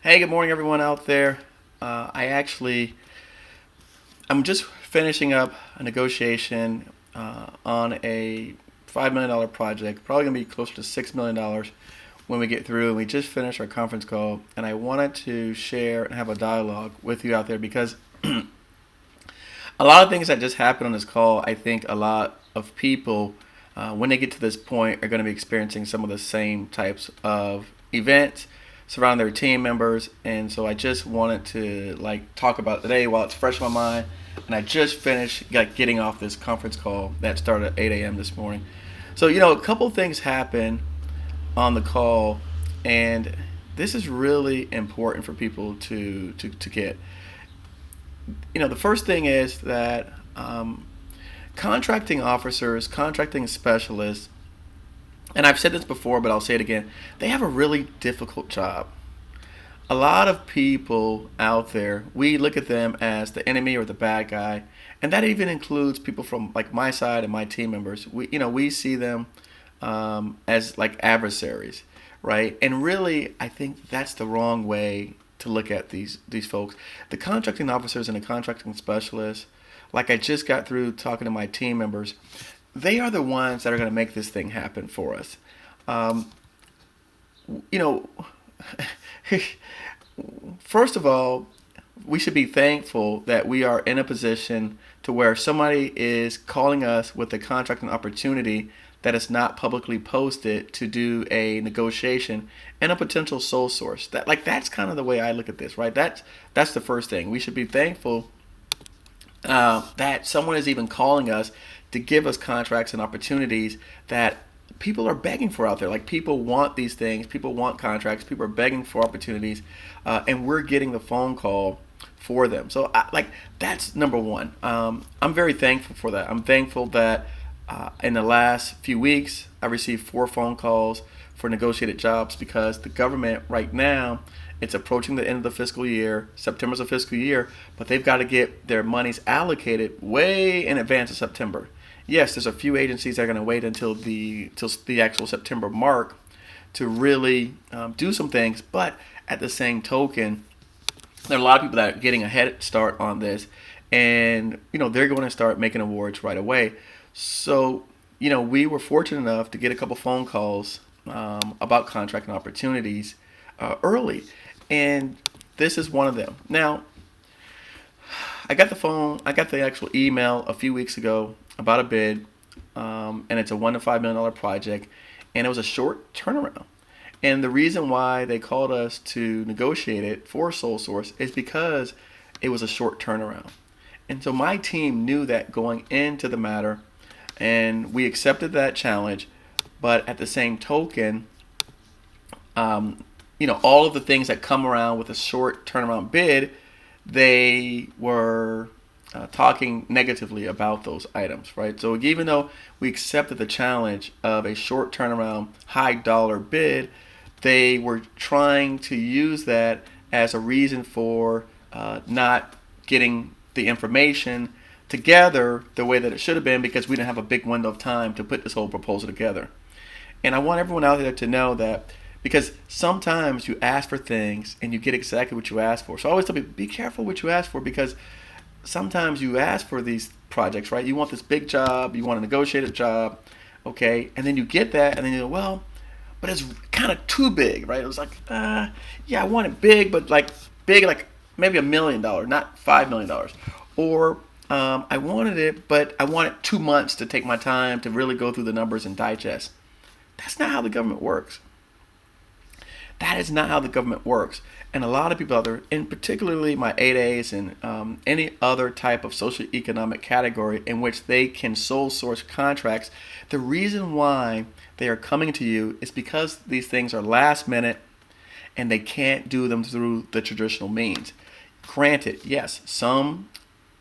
Hey, good morning, everyone out there. I'm just finishing up a negotiation on a $5 million project. Probably gonna be closer to $6 million when we get through. And we just finished our conference call, and I wanted to share and have a dialogue with you out there because a lot of things that just happened on this call. I think a lot of people, when they get to this point, are going to be experiencing some of the same types of events surrounding their team members. And so I just wanted to talk about it today while it's fresh in my mind. And I just finished getting off this conference call that started at 8 a.m. this morning. So a couple things happened on the call, and this is really important for people to get. The first thing is that contracting officers, contracting specialists, and I've said this before, but I'll say it again, they have a really difficult job. A lot of people out there, we look at them as the enemy or the bad guy, and that even includes people from my side and my team members. We see them as adversaries, right? And really, I think that's the wrong way to look at these folks. The contracting officers and the contracting specialists, like I just got through talking to my team members, they are the ones that are going to make this thing happen for us. Um, you know, First of all, we should be thankful that we are in a position to where somebody is calling us with a contracting opportunity that is not publicly posted to do a negotiation and a potential sole source. That's kind of the way I look at this, right? That's the first thing. We should be thankful that someone is even calling us to give us contracts and opportunities that people are begging for out there. People want these things, people want contracts, people are begging for opportunities, and we're getting the phone call for them. So that's number one. I'm very thankful for that. I'm thankful that in the last few weeks I received 4 phone calls for negotiated jobs because the government right now, it's approaching the end of the fiscal year. September's a fiscal year, but they've got to get their monies allocated way in advance of September. Yes, there's a few agencies that are going to wait until the actual September mark to really do some things, but at the same token, there are a lot of people that are getting a head start on this, and they're going to start making awards right away. So we were fortunate enough to get a couple phone calls about contracting opportunities early, and this is one of them. Now, I got the actual email a few weeks ago about a bid, and it's a $1 to $5 million project, and it was a short turnaround. And the reason why they called us to negotiate it for sole source is because it was a short turnaround. And so my team knew that going into the matter, and we accepted that challenge. But at the same token, all of the things that come around with a short turnaround bid, they were talking negatively about those items, right? So even though we accepted the challenge of a short turnaround, high dollar bid, they were trying to use that as a reason for not getting the information together the way that it should have been because we didn't have a big window of time to put this whole proposal together. And I want everyone out there to know that because sometimes you ask for things and you get exactly what you ask for. So I always tell people, be careful what you ask for because sometimes you ask for these projects, right? You want this big job, you want a negotiated job, okay? And then you get that, and then you go, well, but it's kind of too big, right? It was yeah, I want it big, but big, maybe $1 million, not $5 million. Or I wanted it, but I wanted 2 months to take my time to really go through the numbers and digest. That's not how the government works. That is not how the government works. And a lot of people out there, and particularly my 8As and any other type of socioeconomic category in which they can sole source contracts, the reason why they are coming to you is because these things are last minute and they can't do them through the traditional means. Granted, yes, some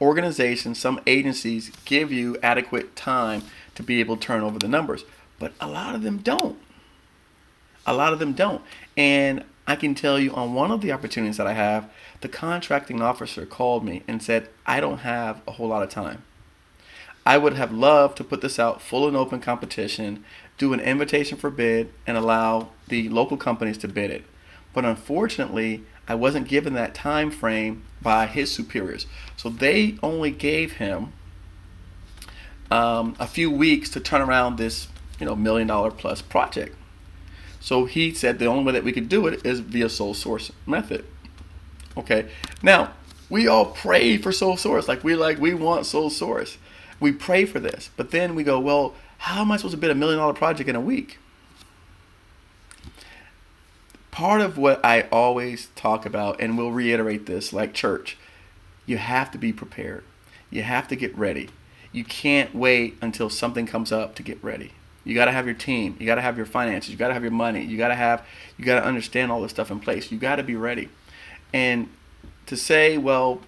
organizations, some agencies give you adequate time to be able to turn over the numbers, but a lot of them don't. A lot of them don't. And I can tell you on one of the opportunities that I have, the contracting officer called me and said, I don't have a whole lot of time. I would have loved to put this out full and open competition, do an invitation for bid, and allow the local companies to bid it. But unfortunately, I wasn't given that time frame by his superiors. So they only gave him a few weeks to turn around this $1 million plus project. So he said the only way that we could do it is via sole source method. Okay. Now we all pray for sole source. We want sole source. We pray for this, but then we go, well, how am I supposed to bid $1 million project in a week? Part of what I always talk about, and we'll reiterate this like church, you have to be prepared. You have to get ready. You can't wait until something comes up to get ready. You got to have your team. You got to have your finances. You got to have your money. You got to understand all this stuff in place. You got to be ready. And to say, well,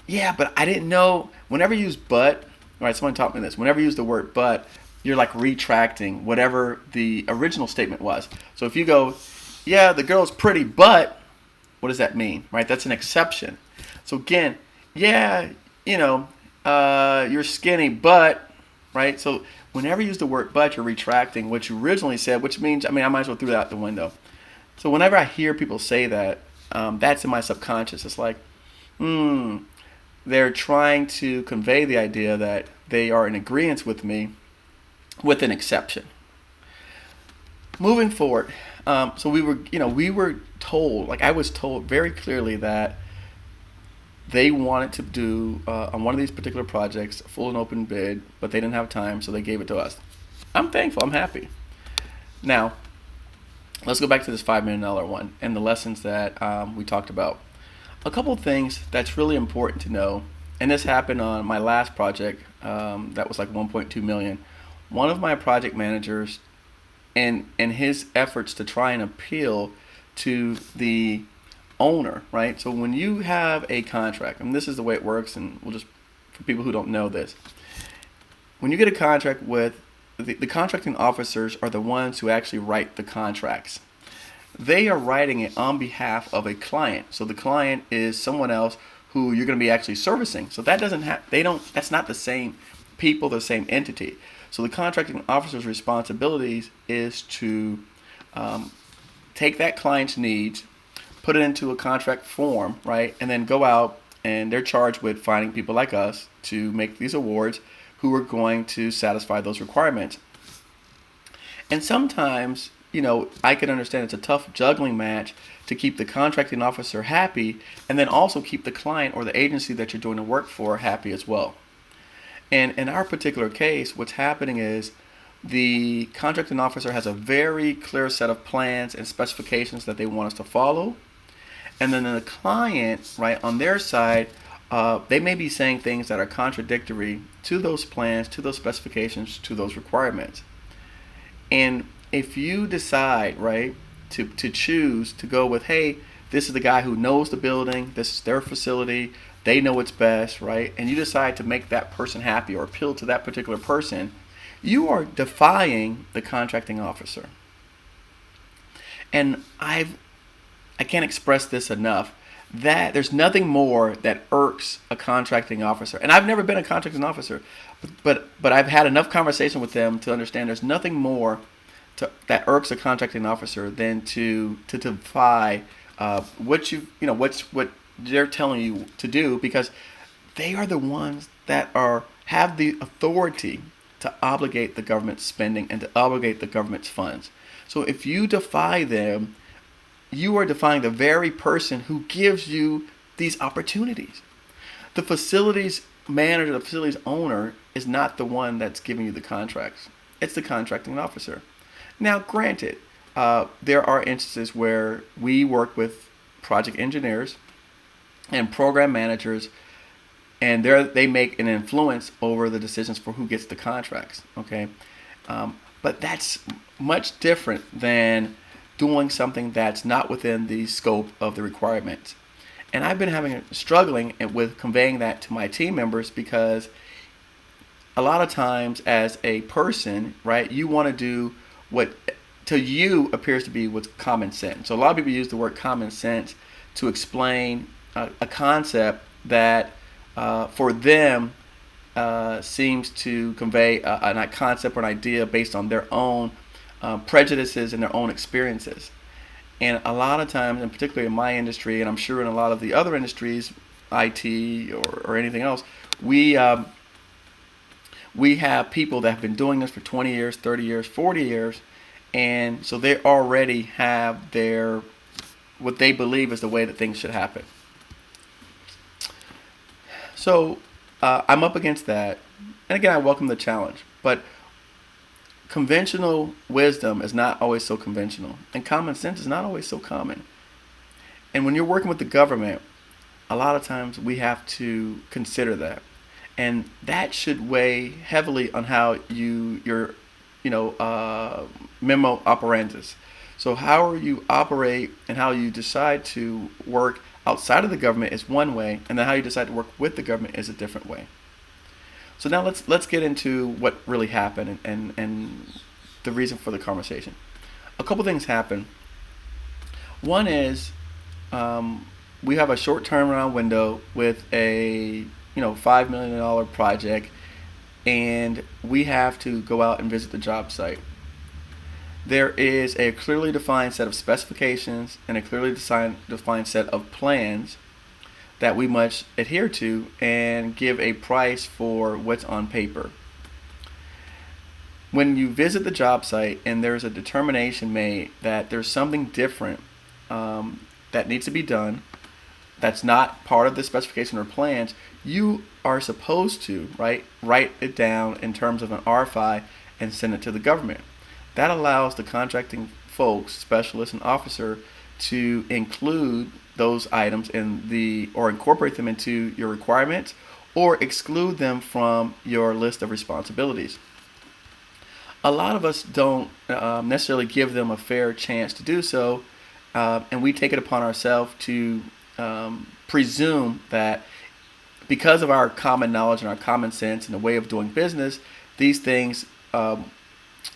yeah, but I didn't know. Whenever you use but, all right, someone taught me this. Whenever you use the word but, you're like retracting whatever the original statement was. So if you go, yeah, the girl's pretty, but what does that mean, right? That's an exception. So again, yeah, you're skinny, but, right? So whenever you use the word but, you're retracting what you originally said, which means, I might as well throw that out the window. So whenever I hear people say that, that's in my subconscious. It's like, they're trying to convey the idea that they are in agreement with me with an exception. Moving forward, so we were told, I was told very clearly that they wanted to do on one of these particular projects a full and open bid, but they didn't have time, so they gave it to us. I'm thankful. I'm happy. Now, let's go back to this $5 million one and the lessons that we talked about. A couple of things that's really important to know, and this happened on my last project that was like $1.2 million. One of my project managers, in his efforts to try and appeal to the owner, right? So when you have a contract, and this is the way it works, and we'll just, for people who don't know this, when you get a contract with, the contracting officers are the ones who actually write the contracts. They are writing it on behalf of a client. So the client is someone else who you're going to be actually servicing. So that that's not the same people, the same entity. So the contracting officer's responsibilities is to take that client's needs, put it into a contract form, right? And then go out, and they're charged with finding people like us to make these awards who are going to satisfy those requirements. And sometimes, I can understand it's a tough juggling match to keep the contracting officer happy and then also keep the client or the agency that you're doing the work for happy as well. And in our particular case, what's happening is the contracting officer has a very clear set of plans and specifications that they want us to follow. And then the client, right, on their side, they may be saying things that are contradictory to those plans, to those specifications, to those requirements. And if you decide, right, to choose to go with, hey, this is the guy who knows the building, this is their facility, they know what's best, right, and you decide to make that person happy or appeal to that particular person, you are defying the contracting officer. And I can't express this enough, that there's nothing more that irks a contracting officer. And I've never been a contracting officer, but I've had enough conversation with them to understand there's nothing more that irks a contracting officer than to defy what they're telling you to do, because they are the ones that have the authority to obligate the government's spending and to obligate the government's funds. So if you defy them, you are defying the very person who gives you these opportunities. The facilities manager, the facilities owner is not the one that's giving you the contracts. It's the contracting officer. Now, granted, there are instances where we work with project engineers and program managers, and they make an influence over the decisions for who gets the contracts. Okay, but that's much different than doing something that's not within the scope of the requirements. And I've been struggling with conveying that to my team members, because a lot of times as a person, right, you want to do what to you appears to be what's common sense. So a lot of people use the word common sense to explain a concept that for them seems to convey a concept or an idea based on their own prejudices and their own experiences. And a lot of times, and particularly in my industry, and I'm sure in a lot of the other industries, IT or anything else, we we have people that have been doing this for 20 years, 30 years, 40 years, and so they already have their what they believe is the way that things should happen. So I'm up against that, and again, I welcome the challenge, but conventional wisdom is not always so conventional, and common sense is not always so common. And when you're working with the government, a lot of times we have to consider that, and that should weigh heavily on how your memo operandus. So how you operate and how you decide to work outside of the government is one way, and then how you decide to work with the government is a different way. So now let's get into what really happened and the reason for the conversation. A couple things happen. One is we have a short turnaround window with a $5 million project, and we have to go out and visit the job site. There is a clearly defined set of specifications and a clearly defined set of plans that we must adhere to and give a price for what's on paper. When you visit the job site and there's a determination made that there's something different that needs to be done that's not part of the specification or plans, you are supposed to write it down in terms of an RFI and send it to the government. That allows the contracting folks, specialists, and officer to include those items or incorporate them into your requirements or exclude them from your list of responsibilities. A lot of us don't necessarily give them a fair chance to do so, and we take it upon ourselves to presume that because of our common knowledge and our common sense and the way of doing business, these things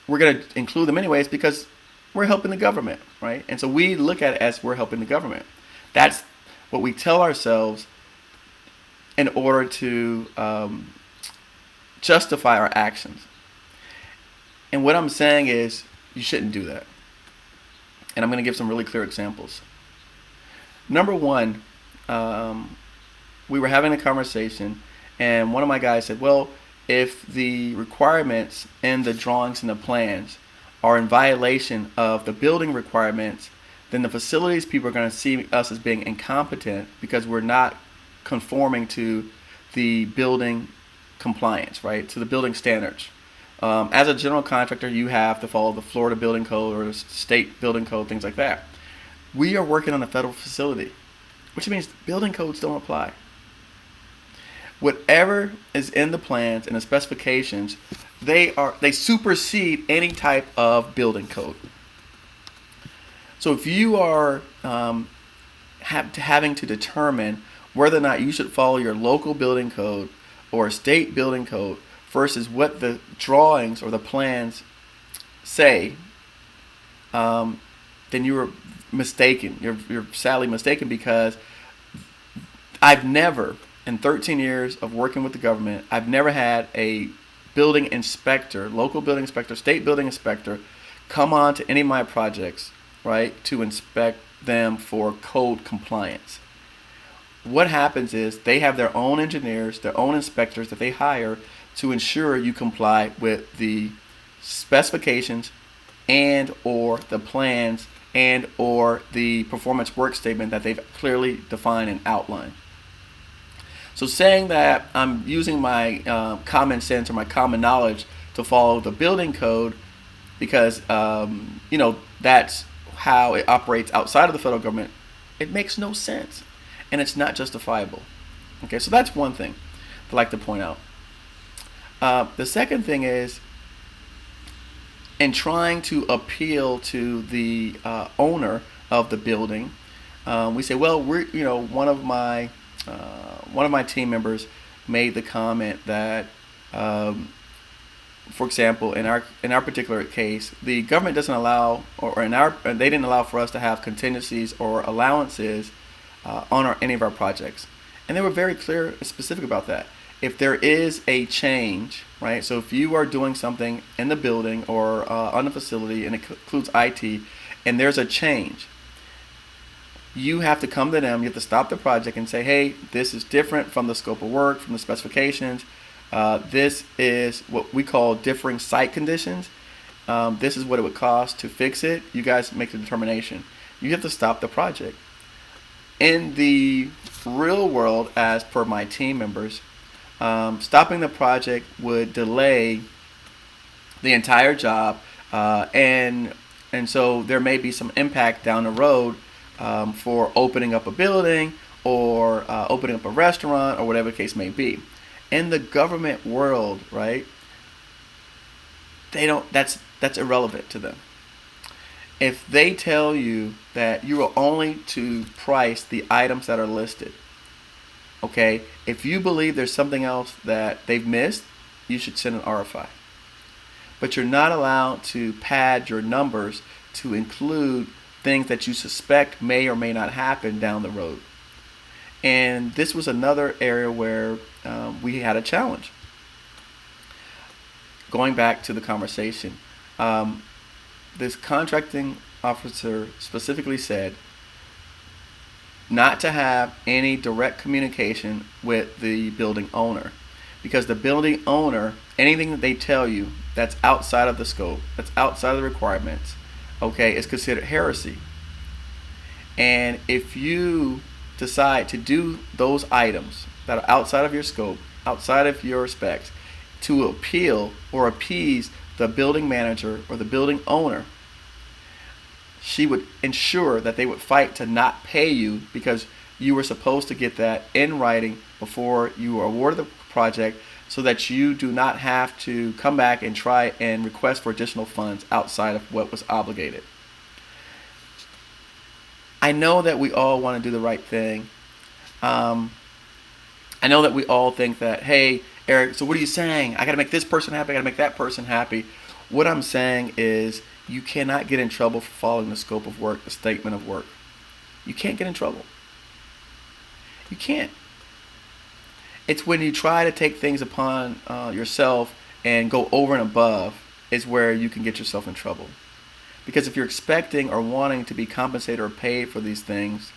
we're going to include them anyways because we're helping the government, right? And so we look at it as we're helping the government. That's what we tell ourselves in order to justify our actions. And what I'm saying is you shouldn't do that. And I'm going to give some really clear examples. Number one, we were having a conversation, and one of my guys said, well, if the requirements and the drawings and the plans are in violation of the building requirements, then the facilities people are going to see us as being incompetent because we're not conforming to the building compliance, right? To the building standards. As a general contractor, you have to follow the Florida building code or the state building code, things like that. We are working on a federal facility, which means building codes don't apply. Whatever is in the plans and the specifications, they supersede any type of building code. So if you are having to determine whether or not you should follow your local building code or state building code versus what the drawings or the plans say, then you're mistaken. You're sadly mistaken, because I've never, in 13 years of working with the government, I've never had a building inspector, local building inspector, state building inspector, come on to any of my projects, right, to inspect them for code compliance. What happens is they have their own engineers, their own inspectors that they hire to ensure you comply with the specifications and or the plans and or the performance work statement that they've clearly defined and outlined. So saying that I'm using my common sense or my common knowledge to follow the building code because that's how it operates outside of the federal government, it makes no sense, and it's not justifiable. Okay, so that's one thing I'd like to point out. The second thing is, in trying to appeal to the owner of the building, we say, well, one of my team members made the comment that, for example, in our particular case, the government doesn't allow, they didn't allow for us to have contingencies or allowances on any of our projects, and they were very clear and specific about that. If there is a change, right? So if you are doing something in the building or on the facility, and it includes IT, and there's a change, you have to come to them. You have to stop the project and say, hey, this is different from the scope of work, from the specifications. This is what we call differing site conditions. This is what it would cost to fix it. You guys make the determination. You have to stop the project. In the real world, as per my team members, stopping the project would delay the entire job, and so there may be some impact down the road for opening up a building or opening up a restaurant or whatever the case may be. In the government world, right? They don't. That's irrelevant to them. If they tell you that you are only to price the items that are listed, okay? If you believe there's something else that they've missed, you should send an RFI. But you're not allowed to pad your numbers to include things that you suspect may or may not happen down the road. And this was another area where we had a challenge. Going back to the conversation, this contracting officer specifically said not to have any direct communication with the building owner, because the building owner, anything that they tell you that's outside of the scope, that's outside of the requirements, okay, is considered heresy. And if you decide to do those items that are outside of your scope, outside of your specs, to appeal or appease the building manager or the building owner, she would ensure that they would fight to not pay you, because you were supposed to get that in writing before you were awarded the project, so that you do not have to come back and try and request for additional funds outside of what was obligated. I know that we all want to do the right thing. I know that we all think that, hey, Eric, so what are you saying? I got to make this person happy. I got to make that person happy. What I'm saying is you cannot get in trouble for following the scope of work, the statement of work. You can't get in trouble. You can't. It's when you try to take things upon yourself and go over and above is where you can get yourself in trouble. Because if you're expecting or wanting to be compensated or paid for these things,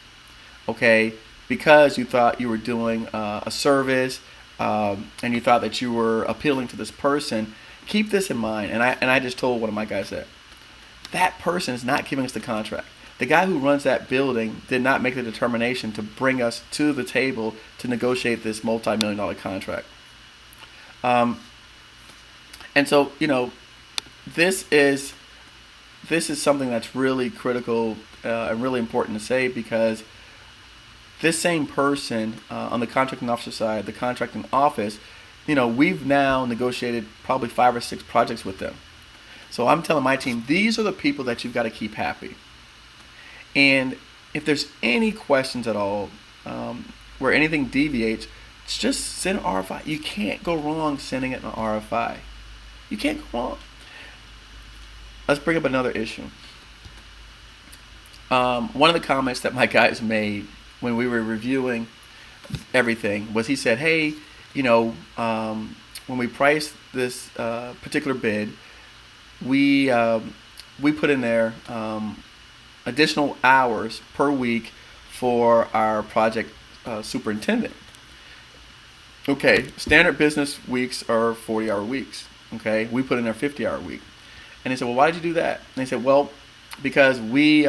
okay, because you thought you were doing a service and you thought that you were appealing to this person, keep this in mind. And I just told one of my guys that person is not giving us the contract. The guy who runs that building did not make the determination to bring us to the table to negotiate this multi-million-dollar contract. And so, this is something that's really critical and really important to say, because this same person on the contracting officer side, the contracting office, we've now negotiated probably 5 or 6 projects with them. So I'm telling my team, these are the people that you've got to keep happy. And if there's any questions at all, where anything deviates, just send an RFI. You can't go wrong sending it an RFI. You can't go wrong. Let's bring up another issue. One of the comments that my guys made when we were reviewing everything was, he said, hey, when we priced this particular bid, we put in there additional hours per week for our project superintendent. Okay, standard business weeks are 40-hour weeks. Okay, we put in our 50-hour week. And they said, well, why did you do that? And they said, well, because we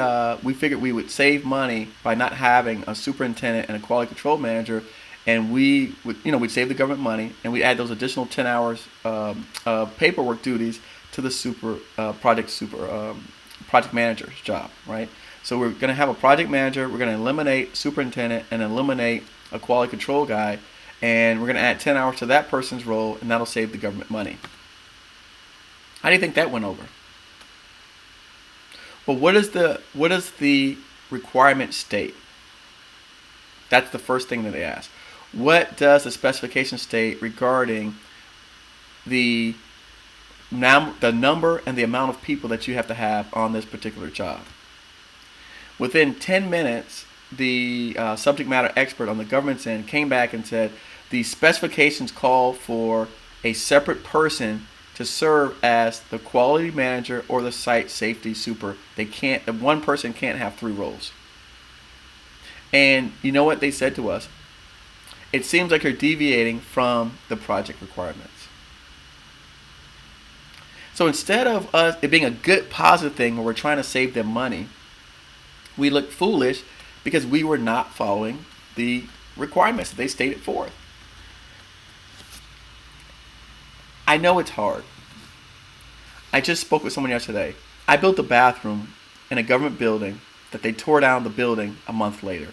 figured we would save money by not having a superintendent and a quality control manager, and we would, we'd save the government money, and we'd add those additional 10 hours of paperwork duties to the project manager's job, right? So we're going to have a project manager, we're going to eliminate superintendent and eliminate a quality control guy, and we're going to add 10 hours to that person's role, and that'll save the government money. How do you think that went over? Well, what does the requirement state? That's the first thing that they ask. What does the specification state regarding the number and the amount of people that you have to have on this particular job? Within 10 minutes, the subject matter expert on the government's end came back and said the specifications call for a separate person to serve as the quality manager or the site safety super. One person can't have 3 roles. And you know what they said to us? It seems like you're deviating from the project requirements. So instead of us it being a good positive thing where we're trying to save them money, we look foolish because we were not following the requirements that they stated forth. I know it's hard. I just spoke with someone yesterday. I built a bathroom in a government building that they tore down the building a month later.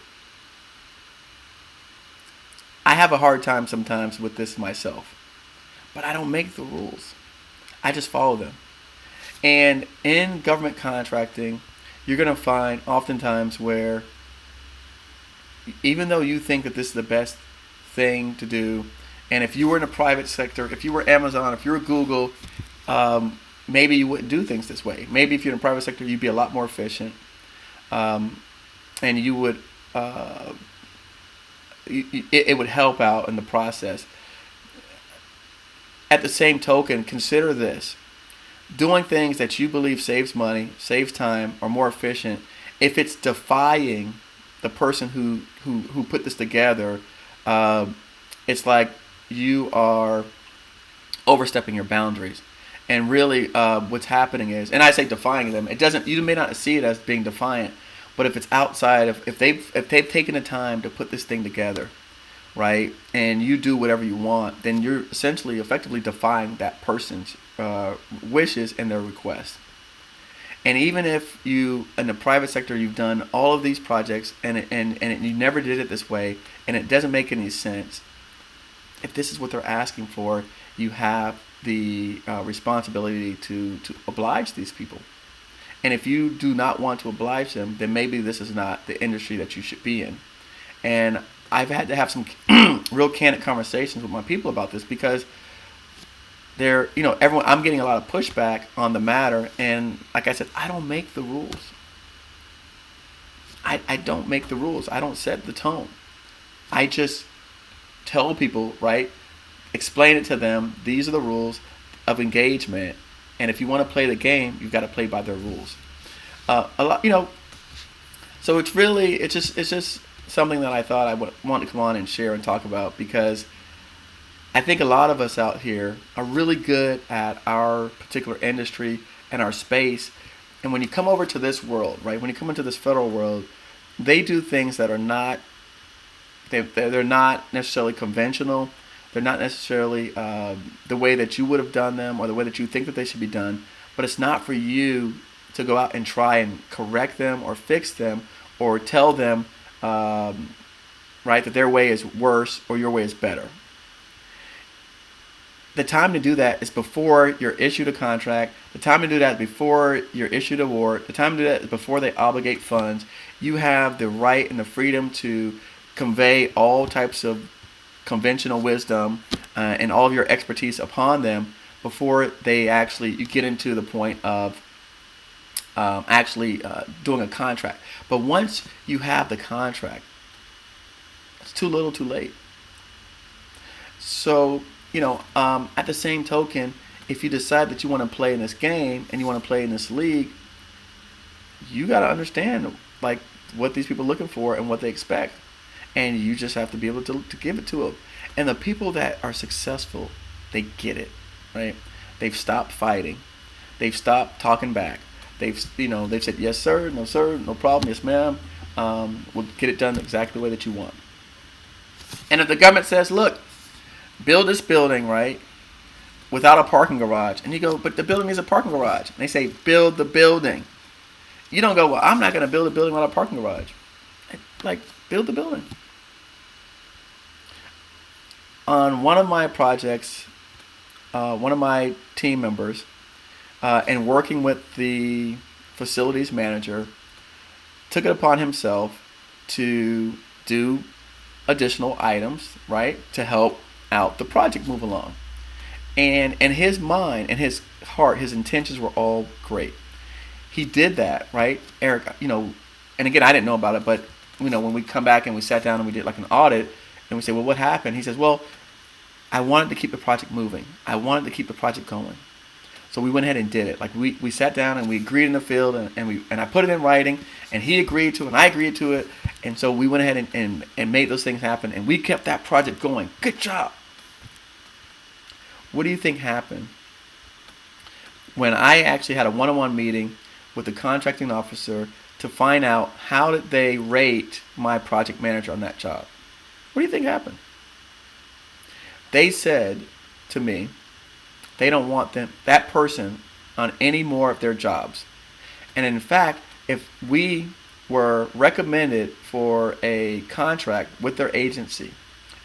I have a hard time sometimes with this myself, but I don't make the rules. I just follow them. And in government contracting, you're going to find oftentimes where even though you think that this is the best thing to do, and if you were in a private sector, if you were Amazon, if you were Google, maybe you wouldn't do things this way. Maybe if you're in the private sector, you'd be a lot more efficient, and you would it would help out in the process. At the same token, consider this. Doing things that you believe saves money, saves time, are more efficient, if it's defying the person who put this together, it's like you are overstepping your boundaries. And really what's happening is, and I say defying them, it doesn't, you may not see it as being defiant, but if it's outside of, if they've taken the time to put this thing together, right, and you do whatever you want, then you're essentially effectively defying that person's wishes and their requests. And even if you, in the private sector, you've done all of these projects and you never did it this way, and it doesn't make any sense, if this is what they're asking for, you have the responsibility to oblige these people. And if you do not want to oblige them, then maybe this is not the industry that you should be in. And I've had to have some real candid conversations with my people about this, because they're, everyone, I'm getting a lot of pushback on the matter. And like I said, I don't make the rules. I don't make the rules. I don't set the tone. I just tell people, right, explain it to them. These are the rules of engagement. And if you want to play the game, you've got to play by their rules. A lot, so it's just something that I thought I would want to come on and share and talk about, because I think a lot of us out here are really good at our particular industry and our space. And when you come over to this world, right, when you come into this federal world, they do things that are not, they're not necessarily conventional. They're not necessarily the way that you would have done them or the way that you think that they should be done. But it's not for you to go out and try and correct them or fix them or tell them, right, that their way is worse or your way is better. The time to do that is before you're issued a contract. The time to do that is before you're issued a award. The time to do that is before they obligate funds. You have the right and the freedom to convey all types of conventional wisdom and all of your expertise upon them before they you get into the point of doing a contract. But once you have the contract, it's too little too late. So, at the same token, if you decide that you want to play in this game and you want to play in this league, you got to understand like what these people are looking for and what they expect. And you just have to be able to give it to them. And the people that are successful, they get it, right? They've stopped fighting. They've stopped talking back. They've said, yes, sir, no problem, yes, ma'am. We'll get it done exactly the way that you want. And if the government says, look, build this building, right, without a parking garage. And you go, but the building needs a parking garage. And they say, build the building. You don't go, well, I'm not going to build a building without a parking garage. Like, build the building. On one of my projects, one of my team members, and working with the facilities manager, took it upon himself to do additional items, right, to help out the project move along. And in his mind and his heart, his intentions were all great. He did that, right, Eric, and again, I didn't know about it, but when we come back and we sat down and we did like an audit and we say, well, what happened? He says, well, I wanted to keep the project moving. I wanted to keep the project going. So we went ahead and did it. Like we sat down and we agreed in the field, and I put it in writing, and he agreed to it, and I agreed to it. And so we went ahead and made those things happen, and we kept that project going. Good job. What do you think happened when I actually had a one-on-one meeting with the contracting officer to find out how did they rate my project manager on that job? What do you think happened? They said to me they don't want that person on any more of their jobs. And in fact, if we were recommended for a contract with their agency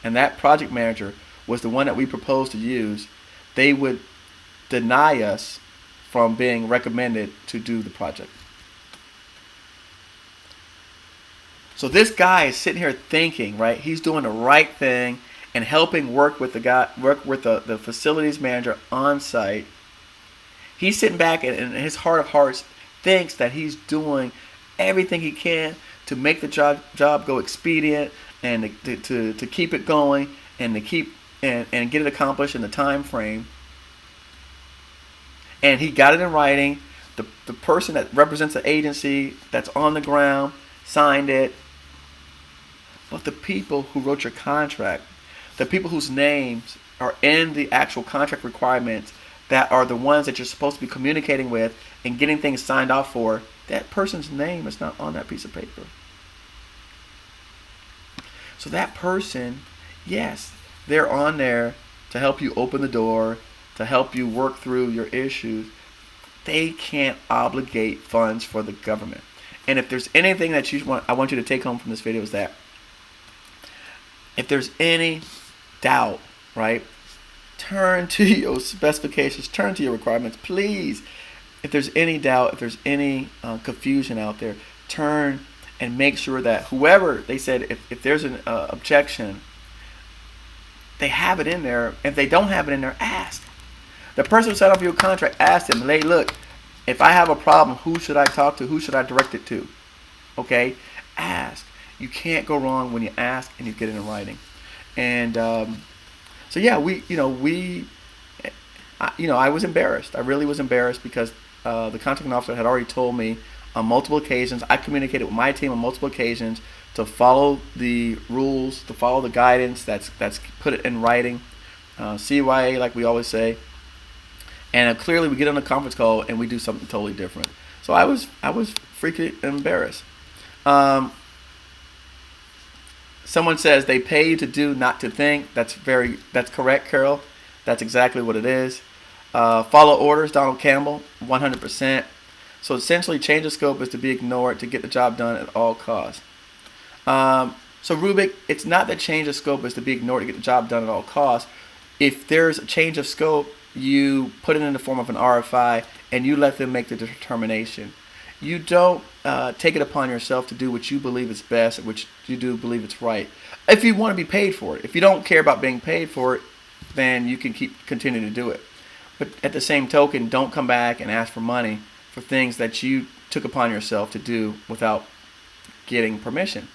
and that project manager was the one that we proposed to use, they would deny us from being recommended to do the project. So this guy is sitting here thinking, right? He's doing the right thing and helping work with the facilities manager on site. He's sitting back and in his heart of hearts thinks that he's doing everything he can to make the job go expedient and to keep it going and to keep and get it accomplished in the time frame. And he got it in writing. The person that represents the agency that's on the ground signed it. But the people who wrote your contract, the people whose names are in the actual contract requirements that are the ones that you're supposed to be communicating with and getting things signed off for, that person's name is not on that piece of paper. So that person, yes, they're on there to help you open the door, to help you work through your issues. They can't obligate funds for the government. And if there's anything that I want you to take home from this video is that if there's any doubt, right, turn to your specifications, turn to your requirements, please. If there's any doubt, if there's any confusion out there, turn and make sure that whoever they said, if there's an objection, they have it in there. If they don't have it in there, ask. The person who signed off your contract, ask them, hey, look, if I have a problem, who should I talk to? Who should I direct it to? Okay? Ask. You can't go wrong when you ask and you get it in writing. And so yeah, I was embarrassed. I really was embarrassed because the contracting officer had already told me on multiple occasions. I communicated with my team on multiple occasions to follow the rules, to follow the guidance that's put it in writing, CYA, like we always say. And clearly, we get on a conference call and we do something totally different. So I was freaking embarrassed. Someone says they pay you to do, not to think. That's correct, Carol. That's exactly what it is. Follow orders, Donald Campbell, 100%. So essentially, change of scope is to be ignored to get the job done at all costs. So Rubik, it's not that change of scope is to be ignored to get the job done at all costs. If there's a change of scope, you put it in the form of an RFI and you let them make the determination. You don't take it upon yourself to do what you believe is best, which you do believe it's right. If you want to be paid for it. If you don't care about being paid for it, then you can continue to do it. But at the same token, don't come back and ask for money for things that you took upon yourself to do without getting permission.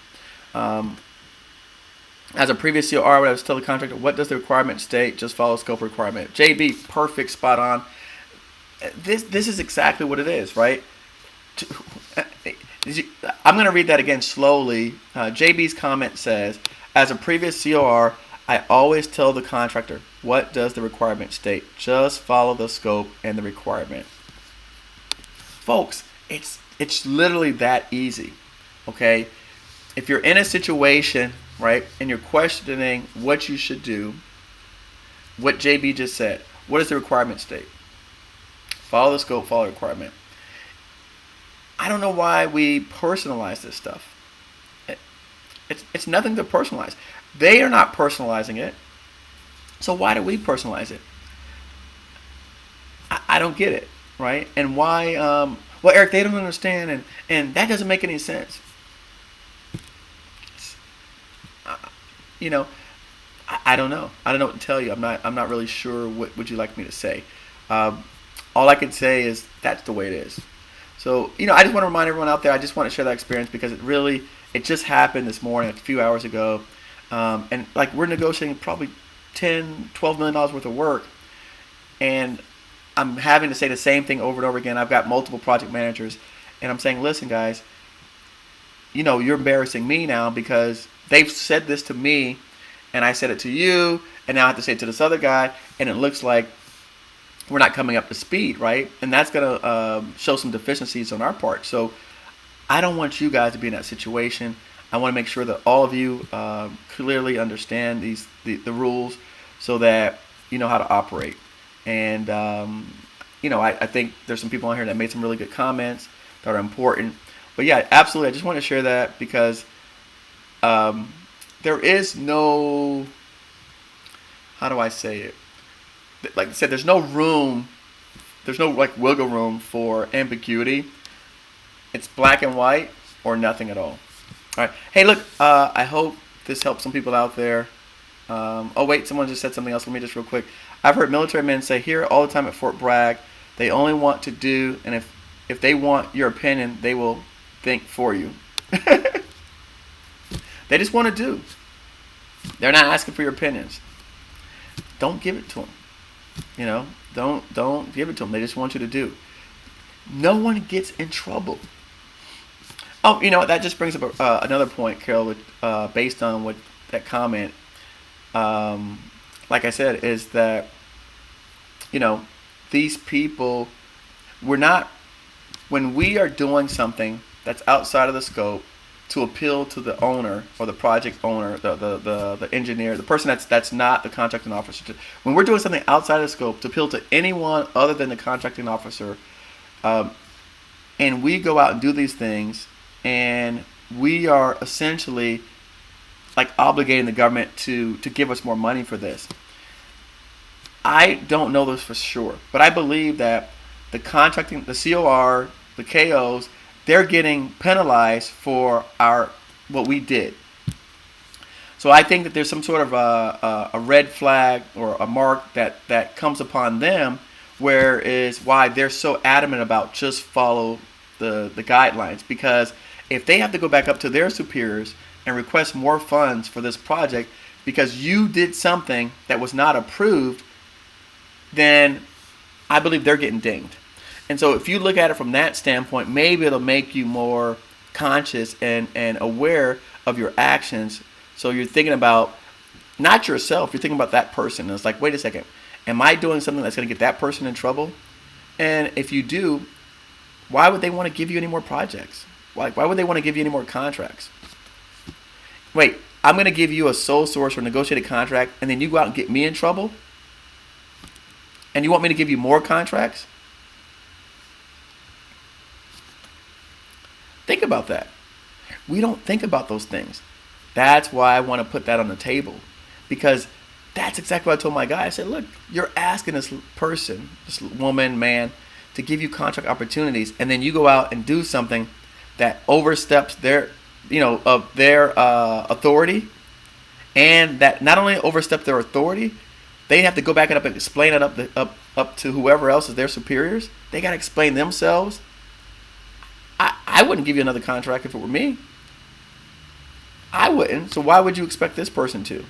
As a previous COR, I was telling the contractor, what does the requirement state? Just follow scope requirement. JB, perfect, spot on. This is exactly what it is, right? I'm going to read that again slowly. JB's comment says, as a previous COR, I always tell the contractor, what does the requirement state? Just follow the scope and the requirement. Folks, it's literally that easy, okay? If you're in a situation, right, and you're questioning what you should do, what JB just said, what does the requirement state? Follow the scope, follow the requirement. I don't know why we personalize this stuff. It's nothing to personalize. They are not personalizing it. So why do we personalize it? I don't get it, right? And why, well, Eric, they don't understand, and that doesn't make any sense. I don't know. I don't know what to tell you. I'm not really sure what would you like me to say. All I can say is that's the way it is. So, I just want to remind everyone out there, I just want to share that experience because it just happened this morning, a few hours ago. And like we're negotiating probably $10, $12 million worth of work. And I'm having to say the same thing over and over again. I've got multiple project managers, and I'm saying, listen, guys, you're embarrassing me now because they've said this to me, and I said it to you, and now I have to say it to this other guy, and it looks like we're not coming up to speed, right? And that's going to show some deficiencies on our part. So I don't want you guys to be in that situation. I want to make sure that all of you clearly understand the rules so that you know how to operate. And, I think there's some people on here that made some really good comments that are important. But yeah, absolutely. I just want to share that because there is no, how do I say it? Like I said, there's no like wiggle room for ambiguity. It's black and white or nothing at all. All right. Hey, look, I hope this helps some people out there. Oh, wait, someone just said something else. Let me just real quick. I've heard military men say here all the time at Fort Bragg, they only want to do, and if they want your opinion, they will think for you. They just want to do. They're not asking for your opinions. Don't give it to them. Don't give it to them. They just want you to do. No one gets in trouble. Oh, that just brings up another point, Carol, based on what that comment, like I said, is that, these people, when we are doing something that's outside of the scope to appeal to the owner or the project owner, the engineer, the person that's not the contracting officer. When we're doing something outside of the scope to appeal to anyone other than the contracting officer, and we go out and do these things, and we are essentially like obligating the government to give us more money for this. I don't know this for sure, but I believe that the contracting, the COR, the KOs, they're getting penalized for what we did. So I think that there's some sort of a red flag or a mark that comes upon them, where is why they're so adamant about just follow the guidelines. Because if they have to go back up to their superiors and request more funds for this project because you did something that was not approved, then I believe they're getting dinged. And so if you look at it from that standpoint, maybe it'll make you more conscious and aware of your actions. So you're thinking about not yourself, you're thinking about that person. And it's like, wait a second, am I doing something that's going to get that person in trouble? And if you do, why would they want to give you any more projects? Why would they want to give you any more contracts? Wait, I'm going to give you a sole source or negotiated contract, and then you go out and get me in trouble? And you want me to give you more contracts? Think about that. We don't think about those things. That's why I want to put that on the table. Because that's exactly what I told my guy. I said, look, you're asking this person, this woman, man, to give you contract opportunities, and then you go out and do something that oversteps their authority, and that not only oversteps their authority, they have to go back and explain it up to whoever else is their superiors. They got to explain themselves. I wouldn't give you another contract if it were me. I wouldn't. So why would you expect this person to?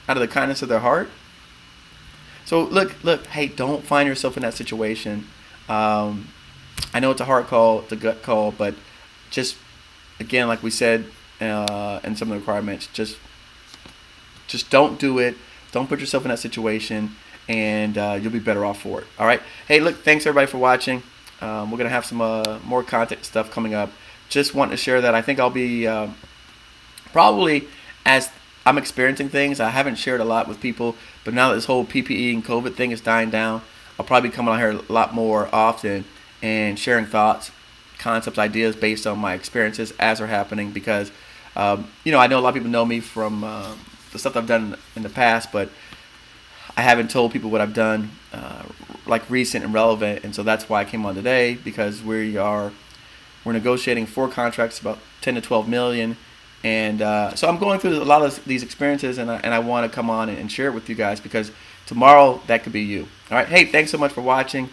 Out of the kindness of their heart? So look, hey, don't find yourself in that situation. I know it's a hard call, it's a gut call, but just, again, like we said in some of the requirements, just don't do it. Don't put yourself in that situation, and you'll be better off for it. All right? Hey, look, thanks everybody for watching. We're going to have some more content stuff coming up. Just wanting to share that. I think I'll be probably, as I'm experiencing things, I haven't shared a lot with people, but now that this whole PPE and COVID thing is dying down, I'll probably be coming out here a lot more often and sharing thoughts, concepts, ideas based on my experiences as they're happening, because I know a lot of people know me from the stuff I've done in the past, but I haven't told people what I've done like recent and relevant, and so that's why I came on today, because we're negotiating 4 contracts, about 10 to 12 million, and so I'm going through a lot of these experiences, and I want to come on and share it with you guys, because tomorrow that could be you. All right, hey, thanks so much for watching.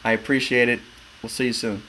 I appreciate it. We'll see you soon.